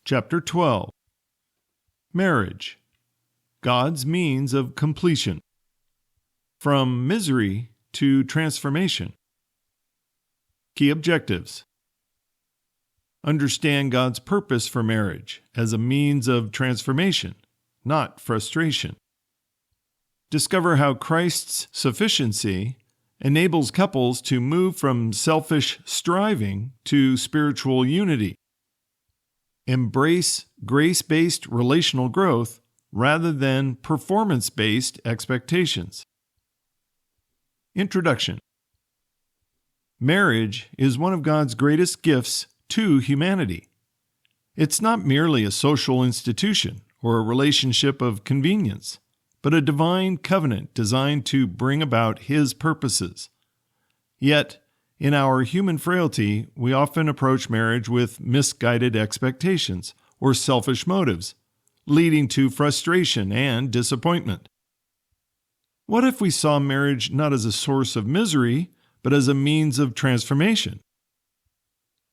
Chapter 12. Marriage, God's means of completion. From misery to transformation. Key objectives. Understand God's purpose for marriage as a means of transformation, not frustration. Discover how Christ's sufficiency enables couples to move from selfish striving to spiritual unity. Embrace grace-based relational growth rather than performance-based expectations. Introduction. Marriage is one of God's greatest gifts to humanity. It's not merely a social institution or a relationship of convenience, but a divine covenant designed to bring about His purposes. Yet, in our human frailty, we often approach marriage with misguided expectations or selfish motives, leading to frustration and disappointment. What if we saw marriage not as a source of misery, but as a means of transformation?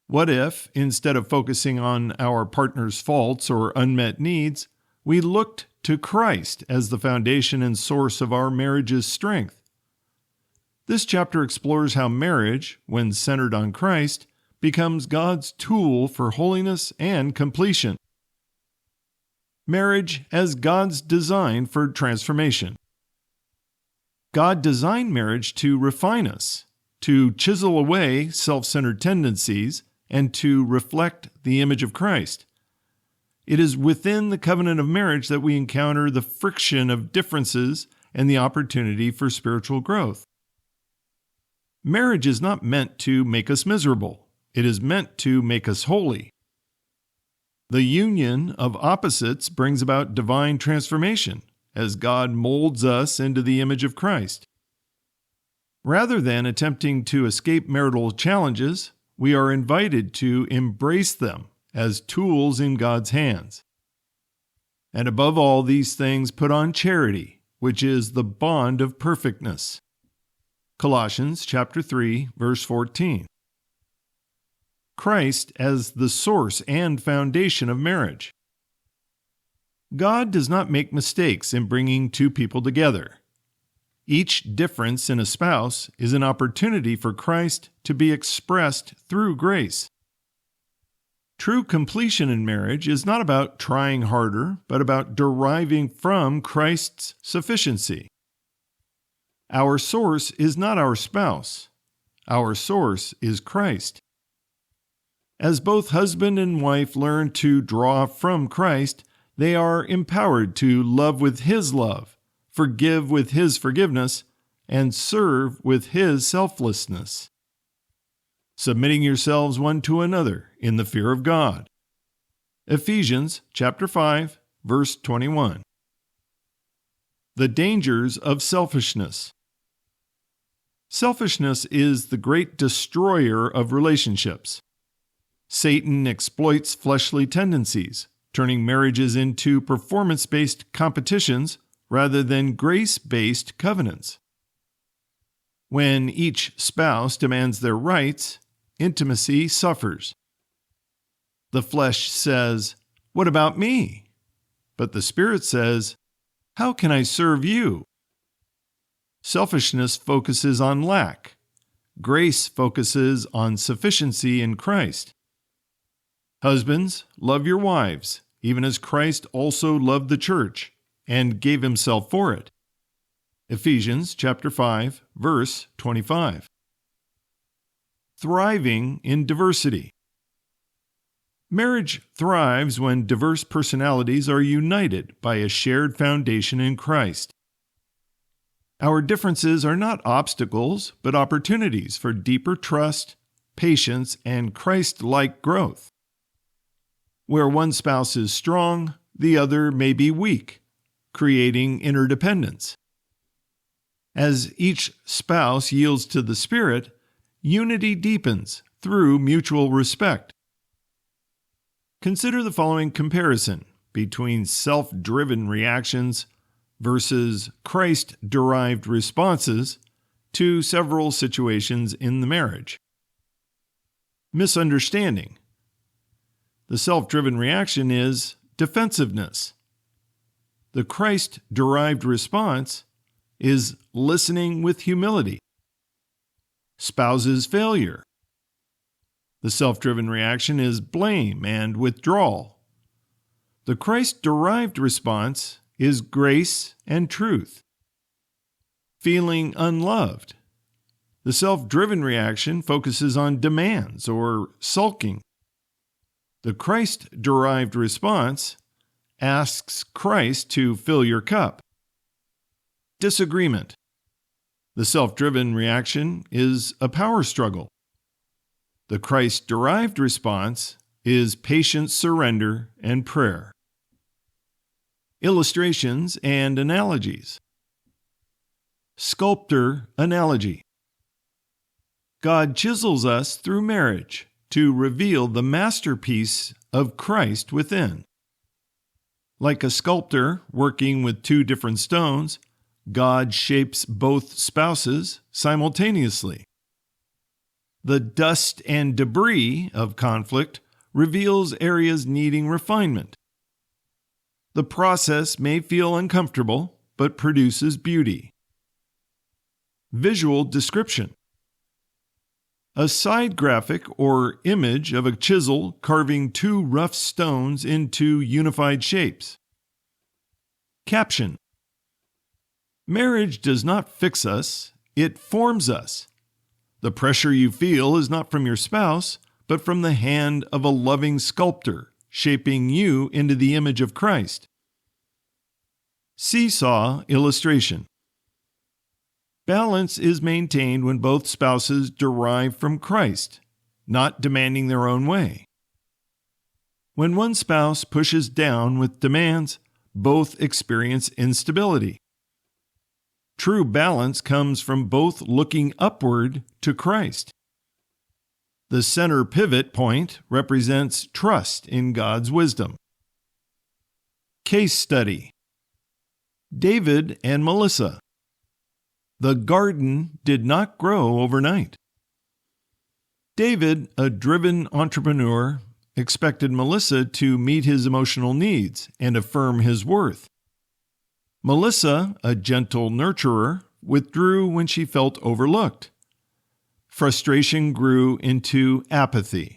What if, instead of focusing on our partner's faults or unmet needs, we looked to Christ as the foundation and source of our marriage's strength? This chapter explores how marriage, when centered on Christ, becomes God's tool for holiness and completion. Marriage as God's design for transformation. God designed marriage to refine us, to chisel away self-centered tendencies, and to reflect the image of Christ. It is within the covenant of marriage that we encounter the friction of differences and the opportunity for spiritual growth. Marriage is not meant to make us miserable. It is meant to make us holy. The union of opposites brings about divine transformation as God molds us into the image of Christ. Rather than attempting to escape marital challenges, we are invited to embrace them as tools in God's hands. And above all these things, put on charity, which is the bond of perfectness. Colossians chapter 3, verse 14. Christ as the source and foundation of marriage. God does not make mistakes in bringing two people together. Each difference in a spouse is an opportunity for Christ to be expressed through grace. True completion in marriage is not about trying harder, but about deriving from Christ's sufficiency. Our source is not our spouse. Our source is Christ. As both husband and wife learn to draw from Christ, they are empowered to love with His love, forgive with His forgiveness, and serve with His selflessness. Submitting yourselves one to another in the fear of God. Ephesians chapter 5, verse 21. The Dangers of Selfishness. Selfishness is the great destroyer of relationships. Satan exploits fleshly tendencies, turning marriages into performance-based competitions rather than grace-based covenants. When each spouse demands their rights, intimacy suffers. The flesh says, "What about me?" But the Spirit says, "How can I serve you?" Selfishness focuses on lack. Grace focuses on sufficiency in Christ. Husbands, love your wives, even as Christ also loved the church and gave Himself for it. Ephesians chapter 5, verse 25. Thriving in diversity. Marriage thrives when diverse personalities are united by a shared foundation in Christ. Our differences are not obstacles, but opportunities for deeper trust, patience, and Christ-like growth. Where one spouse is strong, the other may be weak, creating interdependence. As each spouse yields to the Spirit, unity deepens through mutual respect. Consider the following comparison between self-driven reactions versus Christ-derived responses to several situations in the marriage. Misunderstanding. The self-driven reaction is defensiveness. The Christ-derived response is listening with humility. Spouse's failure. The self-driven reaction is blame and withdrawal. The Christ-derived response is grace and truth. Feeling unloved. The self-driven reaction focuses on demands or sulking. The Christ-derived response asks Christ to fill your cup. Disagreement. The self-driven reaction is a power struggle. The Christ-derived response is patient surrender and prayer. Illustrations and analogies. Sculptor analogy. God chisels us through marriage to reveal the masterpiece of Christ within. Like a sculptor working with two different stones, God shapes both spouses simultaneously. The dust and debris of conflict reveals areas needing refinement. The process may feel uncomfortable, but produces beauty. Visual description. A side graphic or image of a chisel carving two rough stones into unified shapes. Caption. Marriage does not fix us, it forms us. The pressure you feel is not from your spouse, but from the hand of a loving sculptor, shaping you into the image of Christ. Seesaw illustration. Balance is maintained when both spouses derive from Christ, not demanding their own way. When one spouse pushes down with demands, both experience instability. True balance comes from both looking upward to Christ. The center pivot point represents trust in God's wisdom. Case study. David and Melissa. The garden did not grow overnight. David, a driven entrepreneur, expected Melissa to meet his emotional needs and affirm his worth. Melissa, a gentle nurturer, withdrew when she felt overlooked. Frustration grew into apathy.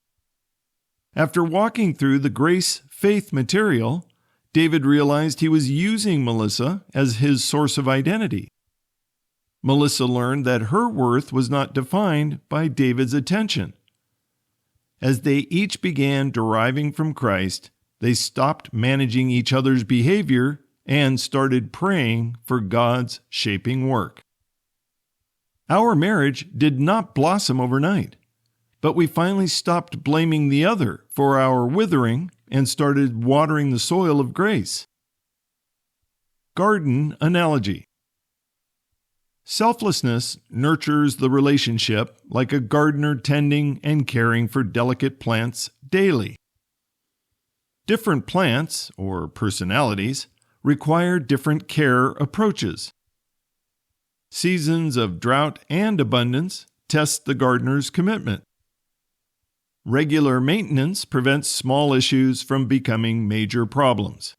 After walking through the grace-faith material, David realized he was using Melissa as his source of identity. Melissa learned that her worth was not defined by David's attention. As they each began deriving from Christ, they stopped managing each other's behavior and started praying for God's shaping work. Our marriage did not blossom overnight, but we finally stopped blaming the other for our withering and started watering the soil of grace. Garden analogy. Selflessness nurtures the relationship like a gardener tending and caring for delicate plants daily. Different plants, or personalities, require different care approaches. Seasons of drought and abundance test the gardener's commitment. Regular maintenance prevents small issues from becoming major problems.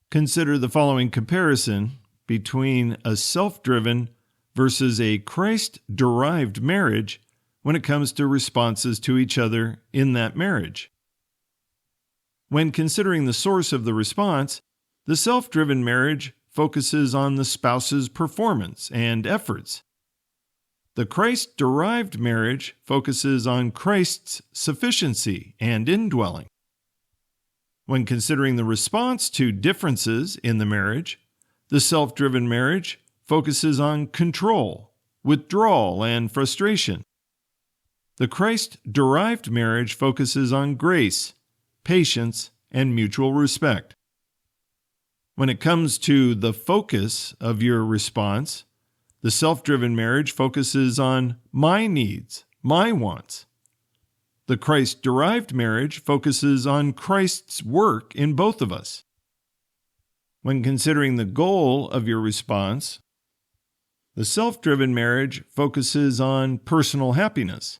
Consider the following comparison between a self-driven versus a Christ-derived marriage when it comes to responses to each other in that marriage. When considering the source of the response, the self-driven marriage focuses on the spouse's performance and efforts. The Christ-derived marriage focuses on Christ's sufficiency and indwelling. When considering the response to differences in the marriage, the self-driven marriage focuses on control, withdrawal, and frustration. The Christ-derived marriage focuses on grace, patience, and mutual respect. When it comes to the focus of your response, the self-driven marriage focuses on my needs, my wants. The Christ-derived marriage focuses on Christ's work in both of us. When considering the goal of your response, the self-driven marriage focuses on personal happiness.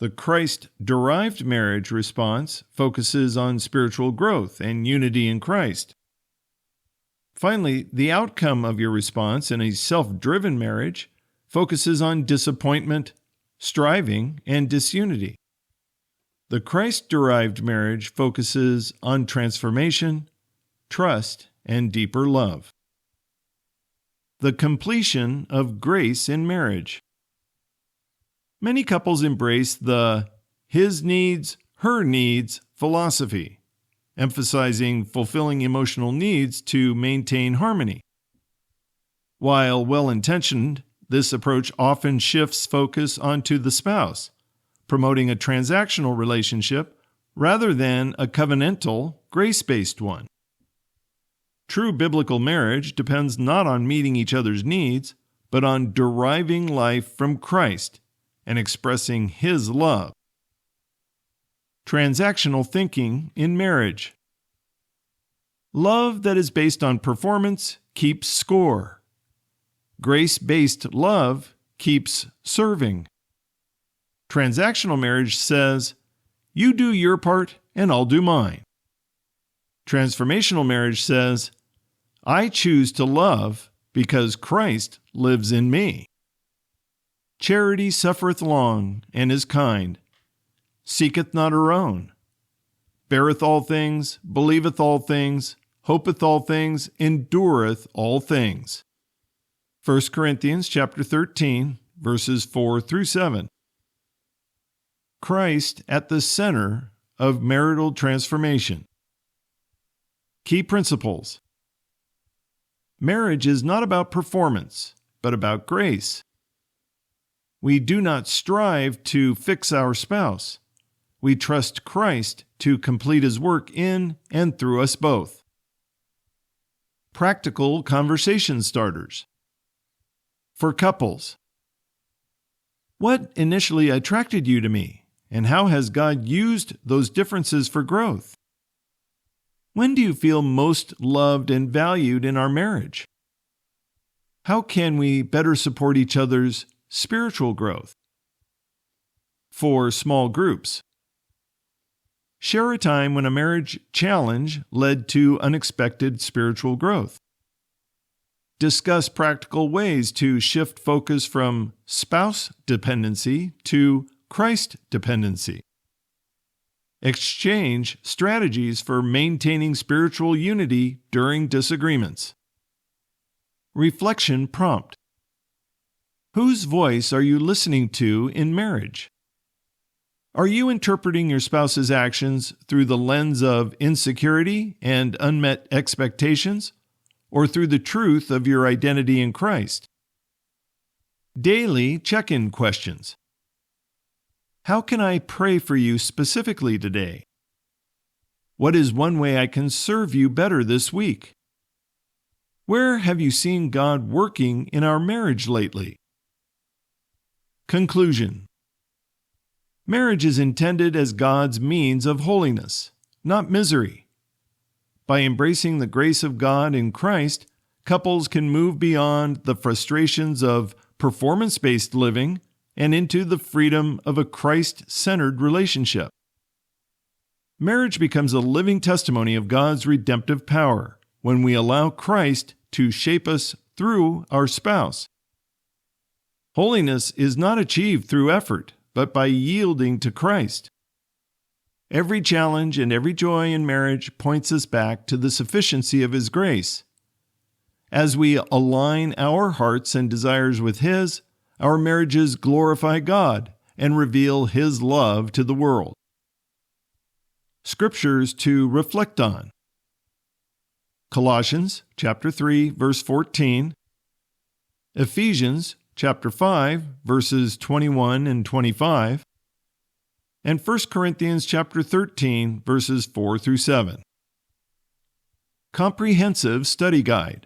The Christ-Derived marriage response focuses on spiritual growth and unity in Christ. Finally, the outcome of your response in a self-driven marriage focuses on disappointment, striving, and disunity. The Christ-derived marriage focuses on transformation, trust, and deeper love. The completion of grace in marriage. Many couples embrace the his needs, her needs philosophy, emphasizing fulfilling emotional needs to maintain harmony. While well-intentioned, this approach often shifts focus onto the spouse, promoting a transactional relationship rather than a covenantal, grace-based one. True biblical marriage depends not on meeting each other's needs, but on deriving life from Christ and expressing His love. Transactional thinking in marriage. Love that is based on performance keeps score. Grace-based love keeps serving. Transactional marriage says, you do your part and I'll do mine. Transformational marriage says, I choose to love because Christ lives in me. Charity suffereth long and is kind, seeketh not her own, beareth all things, believeth all things, hopeth all things, endureth all things. 1 Corinthians chapter 13, verses 4 through 7. Christ at the center of marital transformation. Key principles. Marriage is not about performance, but about grace. We do not strive to fix our spouse. We trust Christ to complete His work in and through us both. Practical conversation starters. For couples. What initially attracted you to me? And how has God used those differences for growth? When do you feel most loved and valued in our marriage? How can we better support each other's spiritual growth? For small groups. Share a time when a marriage challenge led to unexpected spiritual growth. Discuss practical ways to shift focus from spouse dependency to Christ dependency. Exchange strategies for maintaining spiritual unity during disagreements. Reflection prompt. Whose voice are you listening to in marriage? Are you interpreting your spouse's actions through the lens of insecurity and unmet expectations, or through the truth of your identity in Christ? Daily check-in questions. How can I pray for you specifically today? What is one way I can serve you better this week? Where have you seen God working in our marriage lately? Conclusion. Marriage is intended as God's means of holiness, not misery. By embracing the grace of God in Christ, couples can move beyond the frustrations of performance-based living and into the freedom of a Christ-centered relationship. Marriage becomes a living testimony of God's redemptive power when we allow Christ to shape us through our spouse. Holiness is not achieved through effort, but by yielding to Christ. Every challenge and every joy in marriage points us back to the sufficiency of His grace. As we align our hearts and desires with His, our marriages glorify God and reveal His love to the world. Scriptures to reflect on. Colossians chapter 3, verse 14. Ephesians chapter 5, verses 21 and 25. And 1 Corinthians chapter 13, verses 4 through 7. Comprehensive Study Guide.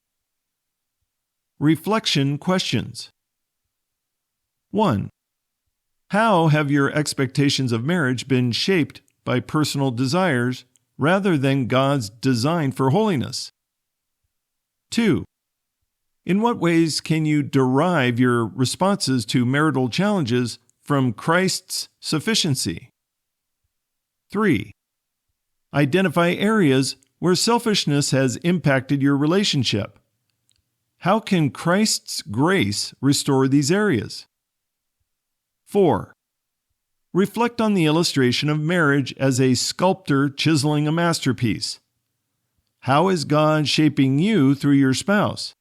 Reflection questions. 1. How have your expectations of marriage been shaped by personal desires rather than God's design for holiness? 2. In what ways can you derive your responses to marital challenges from Christ's sufficiency. 3. Identify areas where selfishness has impacted your relationship. How can Christ's grace restore these areas? 4. Reflect on the illustration of marriage as a sculptor chiseling a masterpiece. How is God shaping you through your spouse?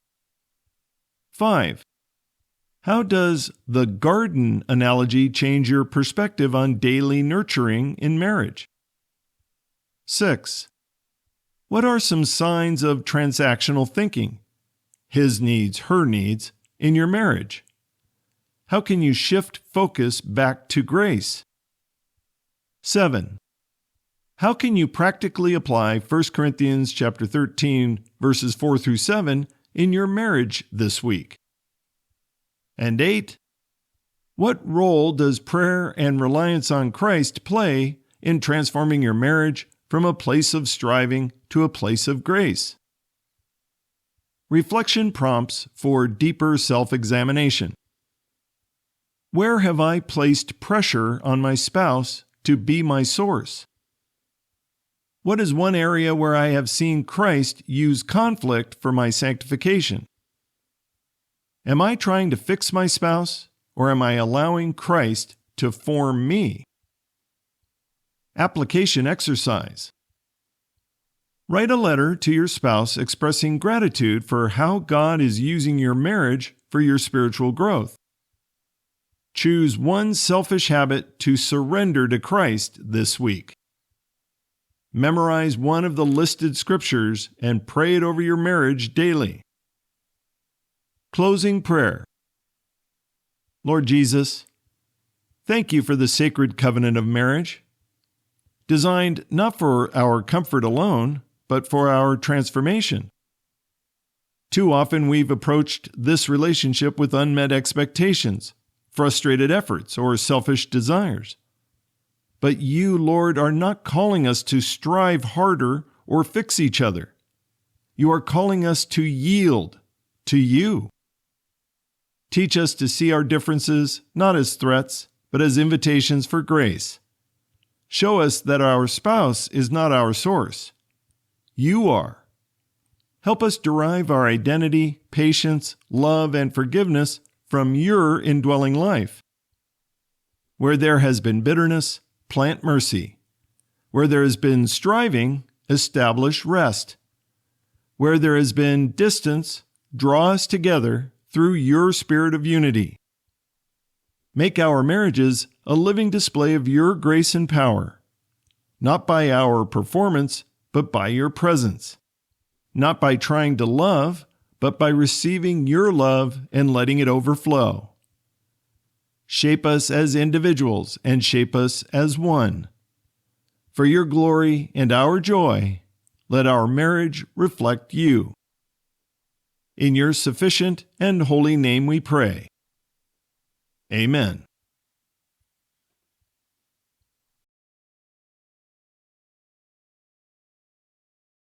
5. How does the garden analogy change your perspective on daily nurturing in marriage? 6. What are some signs of transactional thinking, his needs, her needs, in your marriage? How can you shift focus back to grace? 7. How can you practically apply 1 Corinthians chapter 13, verses 4 through 7 in your marriage this week? And 8. What role does prayer and reliance on Christ play in transforming your marriage from a place of striving to a place of grace? Reflection prompts for deeper self-examination. Where have I placed pressure on my spouse to be my source? What is one area where I have seen Christ use conflict for my sanctification? Am I trying to fix my spouse, or am I allowing Christ to form me? Application exercise. Write a letter to your spouse expressing gratitude for how God is using your marriage for your spiritual growth. Choose one selfish habit to surrender to Christ this week. Memorize one of the listed scriptures and pray it over your marriage daily. Closing prayer. Lord Jesus, thank you for the sacred covenant of marriage, designed not for our comfort alone, but for our transformation. Too often we've approached this relationship with unmet expectations, frustrated efforts, or selfish desires. But you, Lord, are not calling us to strive harder or fix each other. You are calling us to yield to you. Teach us to see our differences not as threats, but as invitations for grace. Show us that our spouse is not our source. You are. Help us derive our identity, patience, love, and forgiveness from your indwelling life. Where there has been bitterness, plant mercy. Where there has been striving, establish rest. Where there has been distance, draw us together through your spirit of unity. Make our marriages a living display of your grace and power, not by our performance, but by your presence, not by trying to love, but by receiving your love and letting it overflow. Shape us as individuals and shape us as one. For your glory and our joy, let our marriage reflect you. In your sufficient and holy name we pray. Amen.